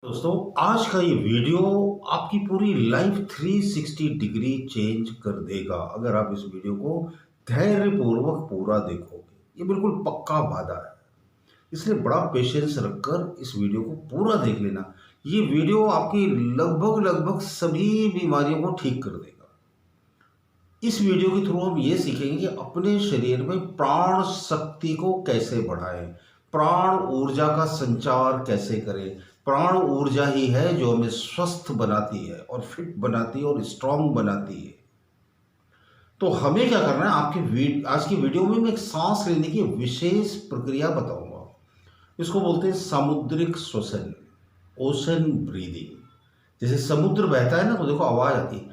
दोस्तों, आज का ये वीडियो आपकी पूरी लाइफ 360 डिग्री चेंज कर देगा अगर आप इस वीडियो को धैर्यपूर्वक पूरा देखोगे। ये बिल्कुल पक्का वादा है, इसलिए बड़ा पेशेंस रखकर इस वीडियो को पूरा देख लेना। ये वीडियो आपकी लगभग लगभग सभी बीमारियों को ठीक कर देगा। इस वीडियो के थ्रू हम ये सीखेंगे कि अपने शरीर में प्राण शक्ति को कैसे बढ़ाएं, प्राण ऊर्जा का संचार कैसे करें। प्राण ऊर्जा ही है जो हमें स्वस्थ बनाती है और फिट बनाती है और स्ट्रांग बनाती है। तो हमें क्या करना है, आज की वीडियो में मैं एक सांस लेने की विशेष प्रक्रिया बताऊंगा। इसको बोलते हैं सामुद्रिक श्वसन, ओशन ब्रीदिंग। जैसे समुद्र बहता है ना, तो देखो आवाज आती है,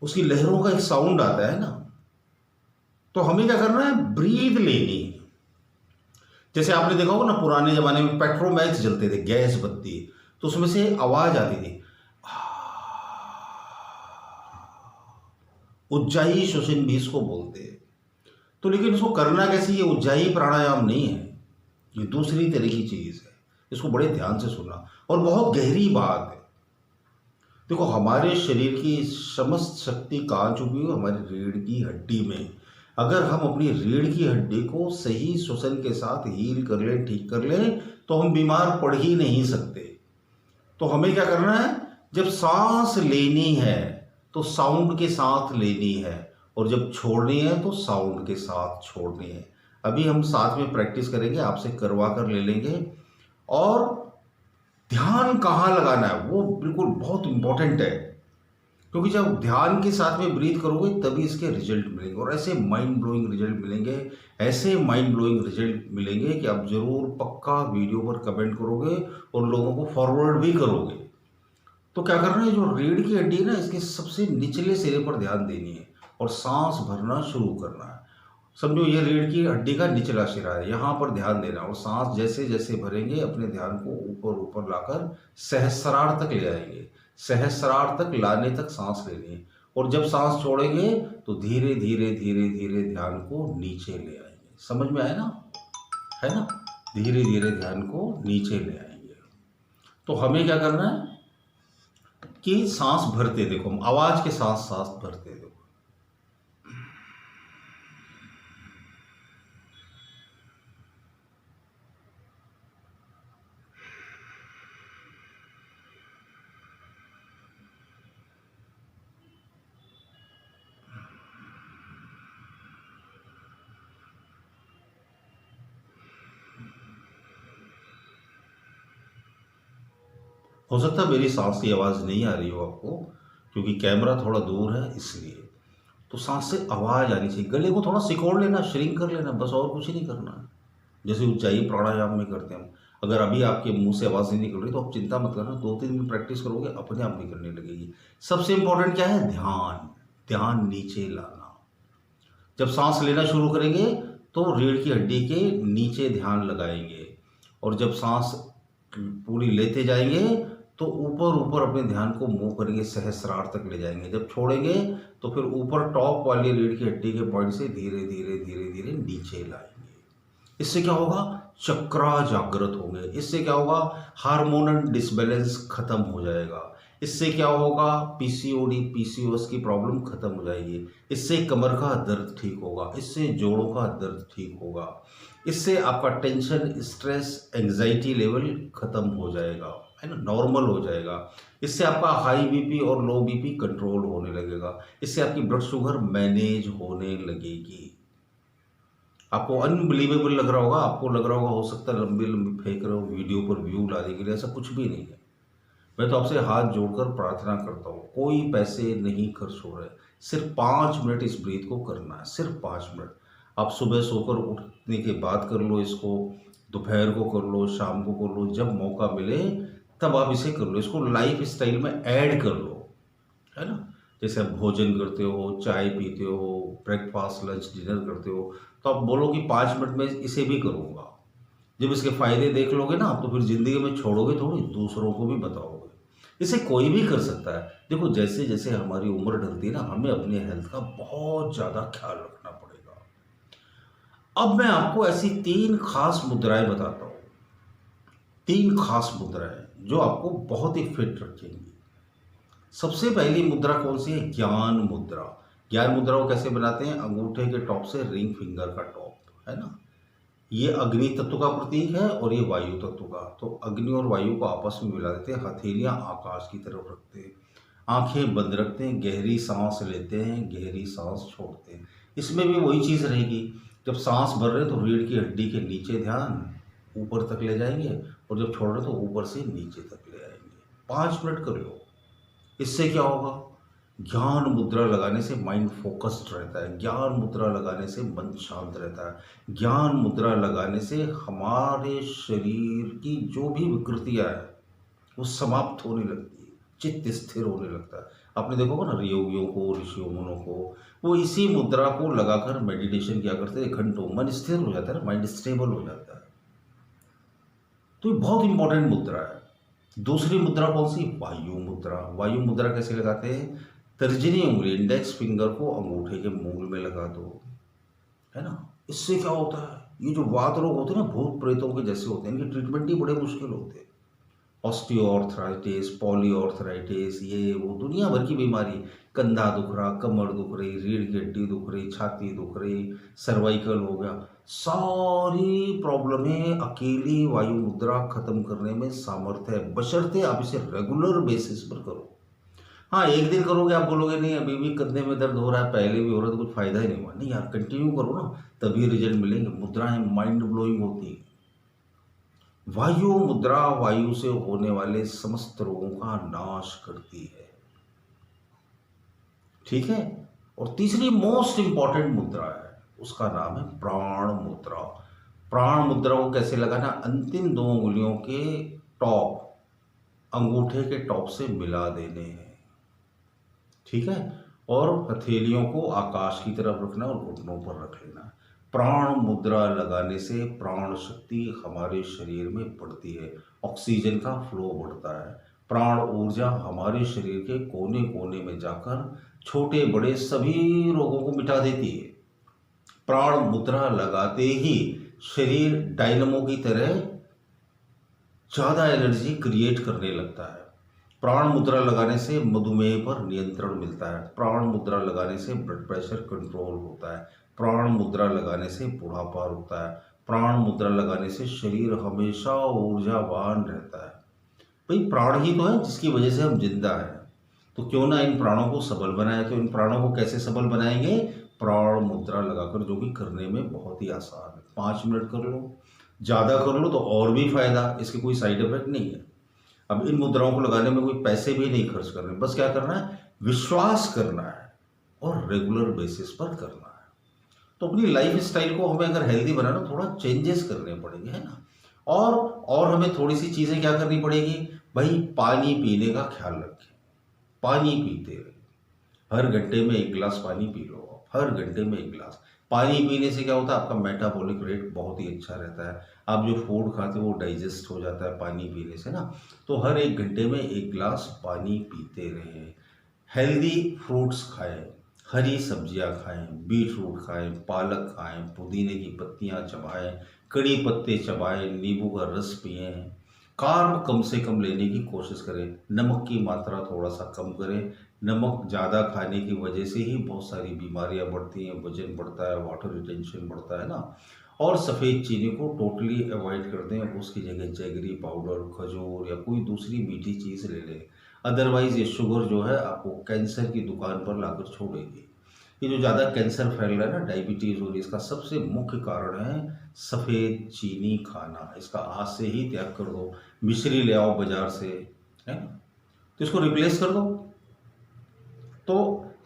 उसकी लहरों का एक साउंड आता है ना। तो हमें क्या करना है, ब्रीद लेनी है। जैसे आपने देखा होगा ना, पुराने जमाने में पेट्रोमैक्स जलते थे, गैस बत्ती, तो उसमें से आवाज आती थी, उज्जाई श्वसन भी इसको बोलते हैं। तो लेकिन इसको करना कैसे, ये उज्जाई प्राणायाम नहीं है, ये दूसरी तरह की चीज है। इसको बड़े ध्यान से सुनना, और बहुत गहरी बात है। देखो, हमारे शरीर की समस्त शक्ति कहाँ छुपी हुई है, हमारी रीढ़ की हड्डी में। अगर हम अपनी रीढ़ की हड्डी को सही श्वसन के साथ हील कर लें, ठीक कर लें, तो हम बीमार पड़ ही नहीं सकते। तो हमें क्या करना है, जब सांस लेनी है तो साउंड के साथ लेनी है, और जब छोड़नी है तो साउंड के साथ छोड़नी है। अभी हम साथ में प्रैक्टिस करेंगे, आपसे करवा कर ले लेंगे। और ध्यान कहाँ लगाना है वो बिल्कुल बहुत इंपॉर्टेंट है, क्योंकि जब ध्यान के साथ में ब्रीथ करोगे तभी इसके रिजल्ट मिलेंगे, और ऐसे माइंड ब्लोइंग रिजल्ट मिलेंगे, ऐसे माइंड ब्लोइंग रिजल्ट मिलेंगे कि आप जरूर पक्का वीडियो पर कमेंट करोगे और लोगों को फॉरवर्ड भी करोगे। तो क्या करना है, जो रीढ़ की हड्डी है ना, इसके सबसे निचले सिरे पर ध्यान देनी है और सांस भरना शुरू करना है। समझो ये रीढ़ की हड्डी का निचला सिरा है, यहाँ पर ध्यान देना, और सांस जैसे जैसे भरेंगे अपने ध्यान को ऊपर ऊपर लाकर सहस्रार तक ले आएंगे। सहस्रार तक लाने तक सांस लेनी है, और जब सांस छोड़ेंगे तो धीरे धीरे धीरे धीरे ध्यान को नीचे ले आएंगे। समझ में आया ना, है ना? धीरे धीरे ध्यान को नीचे ले आएंगे। तो हमें क्या करना है कि सांस भरते देखो, हम आवाज के साथ सांस भरते देखो। हो सकता है मेरी सांस की आवाज़ नहीं आ रही हो आपको, क्योंकि कैमरा थोड़ा दूर है इसलिए। तो सांस से आवाज़ आनी चाहिए। गले को थोड़ा सिकोड़ लेना, श्रिंक कर लेना, बस, और कुछ ही नहीं करना है। जैसे ऊंचाई प्राणायाम में करते हैं हम। अगर अभी आपके मुंह से आवाज़ नहीं निकल रही तो आप चिंता मत करना, 2-3 दिन प्रैक्टिस करोगे अपने आप निकलने लगेगी। सबसे इंपॉर्टेंट क्या है, ध्यान। ध्यान नीचे लाना। जब सांस लेना शुरू करेंगे तो रीढ़ की हड्डी के नीचे ध्यान लगाएंगे, और जब सांस पूरी लेते जाएंगे तो ऊपर ऊपर अपने ध्यान को मूव करेंगे, सहस्रार तक ले जाएंगे। जब छोड़ेंगे तो फिर ऊपर टॉप वाली रीढ़ की हड्डी के पॉइंट से धीरे धीरे धीरे धीरे नीचे लाएंगे। इससे क्या होगा, चक्रा जागृत होंगे। इससे क्या होगा, हार्मोनल डिसबैलेंस खत्म हो जाएगा। इससे क्या होगा, पीसीओडी पीसीओएस की प्रॉब्लम खत्म हो जाएगी। इससे कमर का दर्द ठीक होगा, इससे जोड़ों का दर्द ठीक होगा, इससे आपका टेंशन, स्ट्रेस, एंजाइटी लेवल खत्म हो जाएगा, है ना, नॉर्मल हो जाएगा। इससे आपका हाई बीपी और लो बीपी कंट्रोल होने लगेगा। इससे आपकी ब्लड शुगर मैनेज होने लगेगी। आपको अनबिलीवेबल लग रहा होगा, आपको लग रहा होगा हो सकता है लंबी लंबी फेंक रहे हो वीडियो पर व्यू लाने के लिए, ऐसा कुछ भी नहीं है। मैं तो आपसे हाथ जोड़कर प्रार्थना करता हूँ, कोई पैसे नहीं खर्च हो रहे, सिर्फ 5 मिनट इस ब्रीथ को करना है, सिर्फ 5 मिनट। आप सुबह सोकर उठने के बाद कर लो इसको, दोपहर को कर लो, शाम को कर लो, जब मौका मिले तब आप इसे कर लो। इसको लाइफ स्टाइल में ऐड कर लो, है ना। जैसे आप भोजन करते हो, चाय पीते हो, ब्रेकफास्ट लंच डिनर करते हो, तो आप बोलो कि 5 मिनट में इसे भी करूँगा। जब इसके फायदे देख लोगे ना, तो फिर जिंदगी में छोड़ोगे थोड़ी, दूसरों को भी बताओगे। इसे कोई भी कर सकता है। देखो, जैसे जैसे हमारी उम्र ढलती है ना, हमें अपने हेल्थ का बहुत ज़्यादा ख्याल रखना पड़ेगा। अब मैं आपको ऐसी 3 खास मुद्राएं बताता हूँ, 3 खास मुद्राएं जो आपको बहुत ही फिट रखेंगी। सबसे पहली मुद्रा कौन सी है? ज्ञान मुद्रा। ज्ञान मुद्रा को कैसे बनाते हैं? अंगूठे के टॉप से रिंग फिंगर का टॉप, है ना? ये अग्नि तत्व का प्रतीक है और ये वायु तत्व का। तो अग्नि और वायु को आपस में मिला देते हैं, हथेलियां आकाश की तरफ रखते हैं, आंखें बंद रखते हैं, गहरी सांस लेते हैं, गहरी सांस छोड़ते हैं। इसमें भी वही चीज़ रहेगी, जब सांस भर रहे हैं तो रीढ़ की हड्डी के नीचे ध्यान ऊपर तक ले जाएंगे और जब छोड़ रहे हैं तो ऊपर से नीचे तक ले आएंगे। 5 मिनट कर लो। इससे क्या होगा? ज्ञान मुद्रा लगाने से माइंड फोकस्ड रहता है, ज्ञान मुद्रा लगाने से मन शांत रहता है, ज्ञान मुद्रा लगाने से हमारे शरीर की जो भी विकृतियां है वो समाप्त होने लगती है, चित्त स्थिर होने लगता है। आपने देखा होगा ना, योगियों को, ऋषियों मुनों को, वो इसी मुद्रा को लगाकर मेडिटेशन किया करते हैं, घंटों। मन स्थिर हो जाता है ना, माइंड स्टेबल हो जाता है। तो ये बहुत इंपॉर्टेंट मुद्रा है। दूसरी मुद्रा कौन सी? वायु मुद्रा। वायु मुद्रा कैसे लगाते हैं? तर्जनी उंगली, इंडेक्स फिंगर को अंगूठे के मूल में लगा दो, है ना? इससे क्या होता है? ये जो वात रोग होते हैं ना, भूत प्रेतों के जैसे होते हैं, इनके ट्रीटमेंट ही बड़े मुश्किल होते हैं। ऑस्टियोआर्थराइटिस, पॉलीआर्थराइटिस, ये वो दुनिया भर की बीमारी, कंधा दुख रहा, कमर दुख रही, रीढ़ की हड्डी दुख रही, छाती दुख रही, सर्वाइकल हो गया, सारी प्रॉब्लमें अकेली वायु मुद्रा खत्म करने में सामर्थ्य है, बशर्ते आप इसे रेगुलर बेसिस पर करो। हाँ, एक दिन करोगे आप बोलोगे नहीं अभी भी कंधे में दर्द हो रहा है, पहले भी हो रहा है, तो कुछ फायदा ही नहीं हुआ। नहीं यार, कंटिन्यू करो ना, तभी रिजल्ट मिलेंगे। मुद्राएं माइंड ब्लोइंग होती है। वायु मुद्रा वायु से होने वाले समस्त रोगों का नाश करती है, ठीक है? और तीसरी मोस्ट इंपॉर्टेंट मुद्रा है, उसका नाम है प्राण मुद्रा। प्राण मुद्रा को कैसे लगाना? अंतिम 2 उंगलियों के टॉप अंगूठे के टॉप से मिला देने हैं, ठीक है? और हथेलियों को आकाश की तरफ रखना और घुटनों पर रख लेना। प्राण मुद्रा लगाने से प्राण शक्ति हमारे शरीर में बढ़ती है, ऑक्सीजन का फ्लो बढ़ता है, प्राण ऊर्जा हमारे शरीर के कोने कोने में जाकर छोटे बड़े सभी रोगों को मिटा देती है। प्राण मुद्रा लगाते ही शरीर डायनमो की तरह ज़्यादा एनर्जी क्रिएट करने लगता है। प्राण मुद्रा लगाने से मधुमेह पर नियंत्रण मिलता है, प्राण मुद्रा लगाने से ब्लड प्रेशर कंट्रोल होता है, प्राण मुद्रा लगाने से बुढ़ापा रुकता है, प्राण मुद्रा लगाने से शरीर हमेशा ऊर्जावान रहता है। भाई, प्राण ही तो है जिसकी वजह से हम जिंदा हैं, तो क्यों ना इन प्राणों को सबल बनाए। तो इन प्राणों को कैसे सबल बनाएंगे? प्राण मुद्रा लगाकर, जो कि करने में बहुत ही आसान है। 5 मिनट कर लो, ज़्यादा कर लो तो और भी फायदा, इसके कोई साइड इफेक्ट नहीं है। अब इन मुद्राओं को लगाने में कोई पैसे भी नहीं खर्च करने, बस क्या करना है? विश्वास करना है और रेगुलर बेसिस पर करना है। तो अपनी लाइफ स्टाइल को हमें अगर हेल्दी बनाना, थोड़ा चेंजेस करने पड़ेंगे, है ना? और हमें थोड़ी सी चीज़ें क्या करनी पड़ेगी? भाई, पानी पीने का ख्याल रखें, पानी पीते रहे, हर घंटे में 1 गिलास पानी पी लो आप, हर घंटे में 1 गिलास। पानी पीने से क्या होता है? आपका मेटाबॉलिक रेट बहुत ही अच्छा रहता है, आप जो फूड खाते हो वो डाइजेस्ट हो जाता है पानी पीने से ना। तो हर 1 घंटे में 1 गिलास पानी पीते रहे। हेल्दी फ्रूट्स खाएं, हरी सब्जियां खाएं, बीट रूट खाएं, पालक खाएं, पुदीने की पत्तियां चबाएं, कड़ी पत्ते चबाएं, नींबू का रस पिएं। कार्ब कम से कम लेने की कोशिश करें, नमक की मात्रा थोड़ा सा कम करें। नमक ज़्यादा खाने की वजह से ही बहुत सारी बीमारियां बढ़ती हैं, वजन बढ़ता है, वाटर रिटेंशन बढ़ता है ना। और सफ़ेद चीनी को टोटली अवॉइड कर दें, उसकी जगह जैगरी पाउडर, खजूर या कोई दूसरी मीठी चीज़ ले लें। अदरवाइज़ ये शुगर जो है आपको कैंसर की दुकान पर लाकर छोड़ेगी। ये जो ज़्यादा कैंसर फैल रहा है ना, डायबिटीज़ हो रही है, इसका सबसे मुख्य कारण है सफ़ेद चीनी खाना। इसका आज से ही त्याग कर दो। मिश्री ले आओ बाज़ार से, है ना, तो इसको रिप्लेस कर दो। तो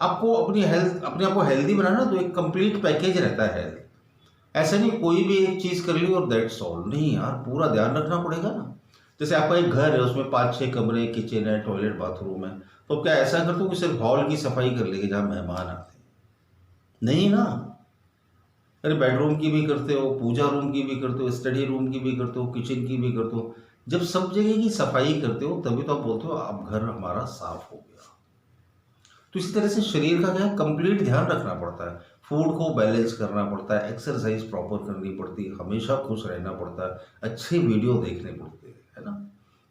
आपको अपने आप को हेल्दी बनाना, तो एक कंप्लीट पैकेज रहता है हेल्थ। ऐसा नहीं कोई भी एक चीज़ कर ली और दैट्स ऑल, नहीं यार, पूरा ध्यान रखना पड़ेगा ना। जैसे आपका एक घर है, उसमें 5-6 कमरे, किचन है, टॉयलेट, बाथरूम है, तो क्या ऐसा करते हो कि सिर्फ हॉल की सफाई कर लेंगे जहाँ मेहमान आते हैं? नहीं ना। अरे, बेडरूम की भी करते हो, पूजा रूम की भी करते हो, स्टडी रूम की भी करते हो, किचन की भी करते हो। जब सब जगह की सफाई करते हो तभी तो आप बोलते हो अब घर हमारा साफ हो गया। तो इसी तरह से शरीर का क्या है, कंप्लीट ध्यान रखना पड़ता है। फूड को बैलेंस करना पड़ता है, एक्सरसाइज प्रॉपर करनी पड़ती है, हमेशा खुश रहना पड़ता है, अच्छे वीडियो देखने पड़ते हैं, है ना।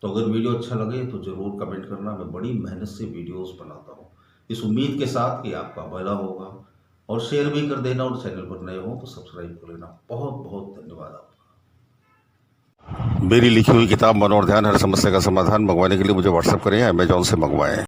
तो अगर वीडियो अच्छा लगे तो ज़रूर कमेंट करना। मैं बड़ी मेहनत से वीडियोस बनाता हूँ, इस उम्मीद के साथ कि आपका भला होगा। और शेयर भी कर देना, और चैनल पर नए हो तो सब्सक्राइब कर लेना। बहुत बहुत धन्यवाद आपका। मेरी लिखी हुई किताब मन और ध्यान, हर समस्या का समाधान मंगवाने के लिए मुझे व्हाट्सएप करें या अमेजॉन से मंगवाएं।